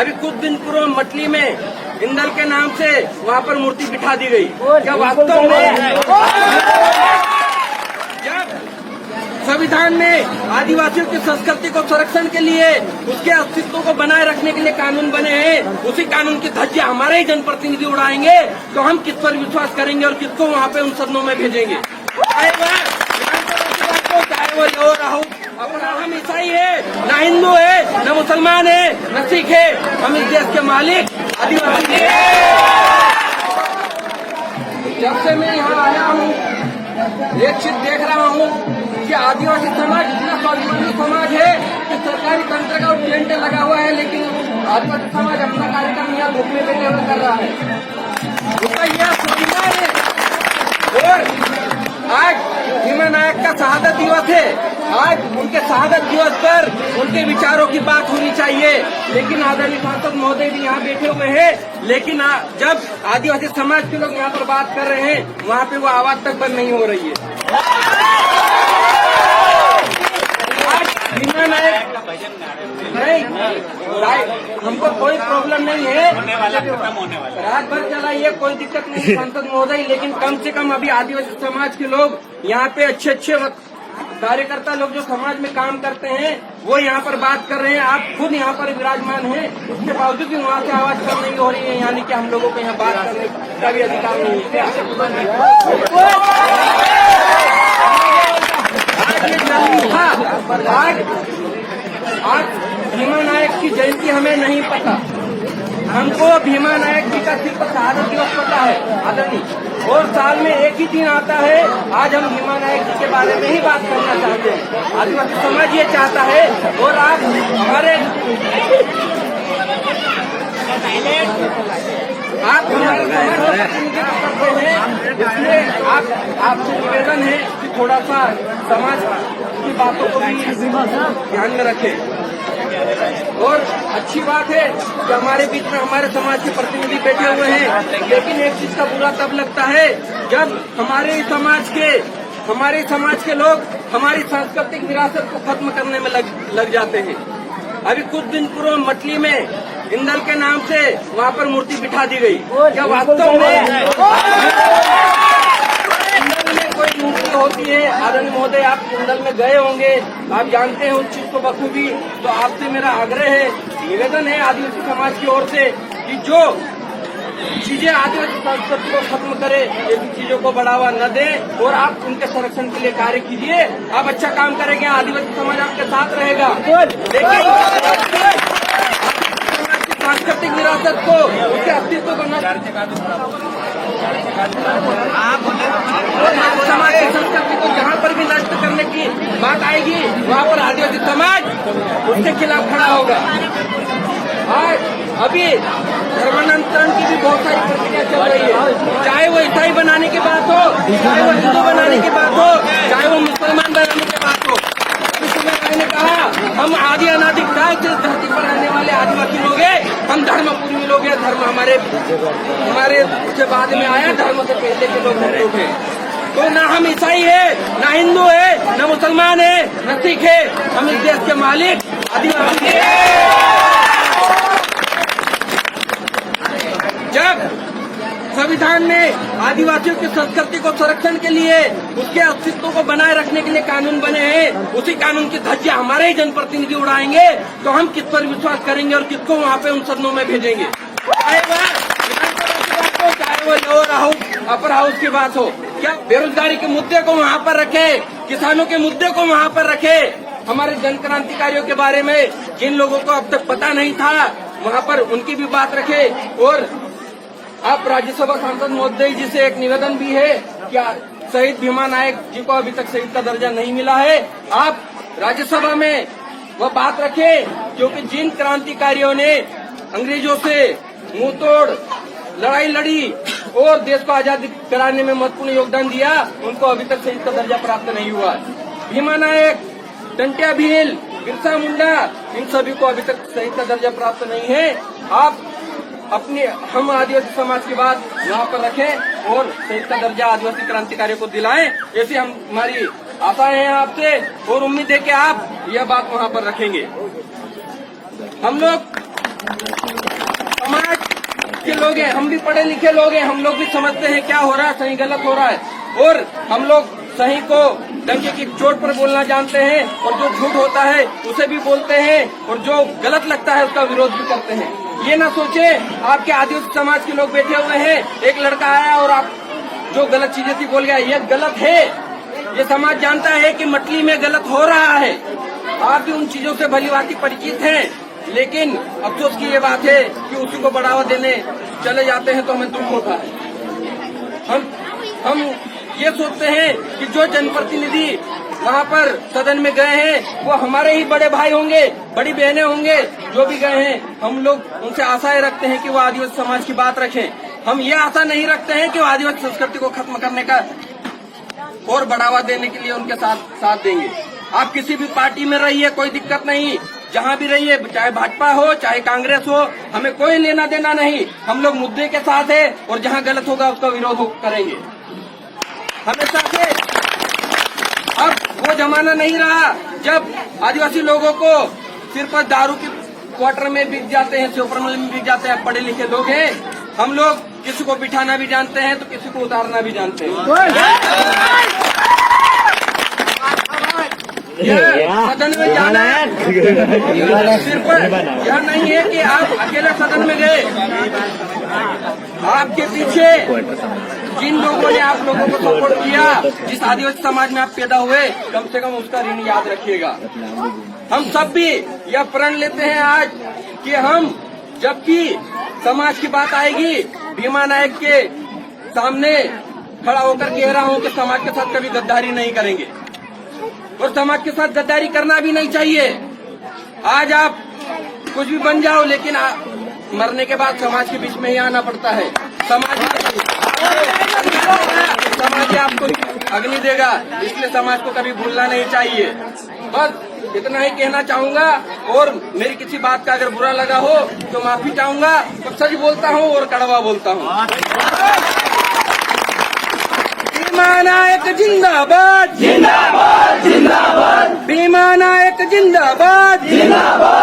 अभी कुछ दिन पूर्व मटली में इंदल के नाम से वहाँ पर मूर्ति बिठा दी गई। क्या वास्तव में जब संविधान में आदिवासियों की संस्कृति को संरक्षण के लिए उसके अस्तित्व को बनाए रखने के लिए कानून बने हैं, उसी कानून की धज्जियां हमारे ही जनप्रतिनिधि उड़ाएंगे तो हम किस पर विश्वास करेंगे और किसको वहाँ पे उन सदनों में भेजेंगे? चाहे वो यो राहुल अपना हम ईसाई है, न हिंदू है, न मुसलमान है, न सिख है, हम इस देश के मालिक आदिवासी हैं। जब से मैं यहाँ आया हूँ एक चीज देख रहा हूँ कि आदिवासी समाज इतना स्वाभिमानी समाज है कि सरकारी तंत्र का टेंट लगा हुआ है, लेकिन आदिवासी समाज अपना कार्यक्रम यहाँ धूप में बैठे हुए कर रहा है। उसका यह स्वाभिमान है। और आज भीमा नायक का शहादत दिवस है। आज उनके शहादत दिवस पर उनके विचारों की बात होनी चाहिए, लेकिन आदरणीय सांसद महोदय भी यहाँ बैठे हुए हैं, लेकिन जब आदिवासी समाज के लोग यहाँ पर बात कर रहे हैं वहाँ पे वो आवाज तक बंद नहीं हो रही है। आज भीमा नायक नहीं, हमको कोई प्रॉब्लम नहीं है, रात भर चलाइए, कोई दिक्कत नहीं सांसद महोदय, लेकिन कम से कम अभी आदिवासी समाज के लोग यहाँ पे अच्छे अच्छे कार्यकर्ता लोग जो समाज में काम करते हैं वो यहाँ पर बात कर रहे हैं। आप खुद यहाँ पर विराजमान हैं, उसके बावजूद भी वहाँ से आवाज कम नहीं हो रही है, यानी कि हम लोगों को यहाँ बात करने का भी अधिकार नहीं है। आज भीमा नायक की जयंती हमें नहीं पता, हमको भीमा नायक जी का सिर्फ शहादत दिवस पता है आदरणीय, और साल में एक ही दिन आता है। आज हम भीमा नायक जी के बारे में ही बात करना चाहते हैं, आदिवासी समाज ये चाहता है। और आप हमारे इसलिए आपसे निवेदन है कि थोड़ा सा समाज की बातों को भी ध्यान में रखें। और अच्छी बात है कि हमारे बीच में हमारे समाज के प्रतिनिधि बैठे हुए हैं, लेकिन एक चीज का बुरा तब लगता है जब हमारे समाज के लोग हमारी सांस्कृतिक विरासत को खत्म करने में लग जाते हैं। अभी कुछ दिन पूर्व मटली में इंदल के नाम से वहाँ पर मूर्ति बिठा दी गई। क्या वास्तव में इंदल में कोई मूर्ति होती है? आदरणीय महोदय, आप इंदल में गए होंगे, आप जानते हैं उस चीज को बखूबी। तो आपसे मेरा आग्रह है, निवेदन है आदिवासी समाज की ओर से कि जो चीजें आदिवासी संस्कृति को खत्म करे, ऐसी चीजों को बढ़ावा न दे और आप उनके संरक्षण के लिए कार्य कीजिए। आप अच्छा काम करेंगे, आदिवासी समाज आपके साथ रहेगा, लेकिन सांस्कृतिक विरासत को, उसके अस्तित्व को नष्ट समाज की संस्कृति को जहाँ पर भी नष्ट करने की बात आएगी वहाँ पर आदिवासी समाज उसके खिलाफ खड़ा होगा। आज अभी धर्मांतरण की भी बहुत सारी प्रक्रिया चल रही है, चाहे वो ईसाई बनाने की बात हो, चाहे वो हिंदू बनाने की बात हो, चाहे वो मुसलमान बनाने की बात हो। मैंने कहा हम आदि अनादि काल से धरती पर रहने वाले आदिवासी लोग हैं, हम धर्मपूर्वी लोग हैं। धर्म हमारे से बाद में आया, धर्म से पहले के लोग हम लोग हैं। तो ना हम ईसाई है, ना हिंदू है, न मुसलमान है, न सिख है, हम इस देश के मालिक आदिवासी हैं। जब संविधान में आदिवासियों की संस्कृति को संरक्षण के लिए उसके अस्तित्व को बनाए रखने के लिए कानून बने हैं, उसी कानून की धज्जियां हमारे ही जनप्रतिनिधि उड़ाएंगे तो हम किस पर विश्वास करेंगे और किसको वहाँ पे उन सदनों में भेजेंगे? चाहे वो यो राहुल अपर हाउस की बात हो, क्या बेरोजगारी के मुद्दे को वहाँ पर रखे, किसानों के मुद्दे को वहाँ पर रखे, हमारे जन क्रांतिकारियों के बारे में जिन लोगों को अब तक पता नहीं था वहाँ पर उनकी भी बात रखे। और आप राज्यसभा सांसद महोदय जी से एक निवेदन भी है, क्या शहीद भीमा नायक जी को अभी तक शहीद का दर्जा नहीं मिला है, आप राज्यसभा में वह बात रखें, क्योंकि जिन क्रांतिकारियों ने अंग्रेजों से मुंह तोड़ लड़ाई लड़ी और देश को आजाद कराने में महत्वपूर्ण योगदान दिया, उनको अभी तक शहीद का दर्जा प्राप्त नहीं हुआ। भीमा नायक, टंट्या भील, बिरसा मुंडा, इन सभी को अभी तक शहीद का दर्जा प्राप्त नहीं है। आप हम आदिवासी समाज की बात यहाँ पर रखें और शहीद का दर्जा आदिवासी क्रांतिकारियों को दिलाएं, ऐसी हमारी आशाएं हैं आपसे और उम्मीद है कि आप यह बात वहाँ पर रखेंगे। हम लोग समाज के लोग हैं, हम भी पढ़े लिखे लोग हैं, हम लोग भी समझते हैं क्या हो रहा है, सही गलत हो रहा है, और हम लोग सही को डंके की चोट पर बोलना जानते हैं, और जो झूठ होता है उसे भी बोलते हैं, और जो गलत लगता है उसका विरोध भी करते हैं। ये ना सोचे आपके आदिवासी समाज के लोग बैठे हुए हैं, एक लड़का आया और आप जो गलत चीजें थी बोल गया, ये गलत है। ये समाज जानता है कि मटली में गलत हो रहा है, आप भी उन चीजों से भलीभांति परिचित हैं, लेकिन अफसोस की ये बात है कि उसी को बढ़ावा देने चले जाते हैं तो हमें दुख होता है। हम ये सोचते हैं कि जो जनप्रतिनिधि वहाँ पर सदन में गए हैं वो हमारे ही बड़े भाई होंगे, बड़ी बहनें होंगे, जो भी गए हैं हम लोग उनसे आशाएं रखते हैं कि वो आदिवासी समाज की बात रखें। हम ये आशा नहीं रखते हैं कि वो आदिवासी संस्कृति को खत्म करने का और बढ़ावा देने के लिए उनके साथ देंगे। आप किसी भी पार्टी में रहिए, कोई दिक्कत नहीं, जहाँ भी रहिए, चाहे भाजपा हो चाहे कांग्रेस हो, हमें कोई लेना देना नहीं। हम लोग मुद्दे के साथ है और जहाँ गलत होगा उसका विरोध करेंगे हमेशा से। अब वो जमाना नहीं रहा जब आदिवासी लोगों को सिर्फ दारू की क्वार्टर में बिक जाते हैं, सुपरमल में बिक जाते हैं। पढ़े लिखे लोग हैं हम लोग, किसी को बिठाना भी जानते हैं तो किसी को उतारना भी जानते हैं। सदन में जाना सिर्फ यह नहीं है कि आप अकेले सदन में गए, आपके पीछे जिन लोगों ने आप लोगों को सपोर्ट किया, जिस आदिवासी समाज में आप पैदा हुए, कम से कम उसका ऋण याद रखिएगा। हम सब भी यह प्रण लेते हैं आज कि हम जब भी समाज की बात आएगी, भीमा नायक के सामने खड़ा होकर कह रहा हूं कि समाज के साथ कभी गद्दारी नहीं करेंगे और समाज के साथ गद्दारी करना भी नहीं चाहिए। आज आप कुछ भी बन जाओ, लेकिन मरने के बाद समाज के बीच में ही आना पड़ता है। समाज आपको अग्नि देगा, इसलिए समाज को कभी भूलना नहीं चाहिए। बस इतना ही कहना चाहूंगा, और मेरी किसी बात का अगर बुरा लगा हो तो माफी चाहूंगा। तो सच बोलता हूँ और कड़वा बोलता हूँ। भीमा नायक जिंदाबाद, जिंदाबाद, जिंदाबाद। भीमा नायक जिंदाबाद, जिंदाबाद।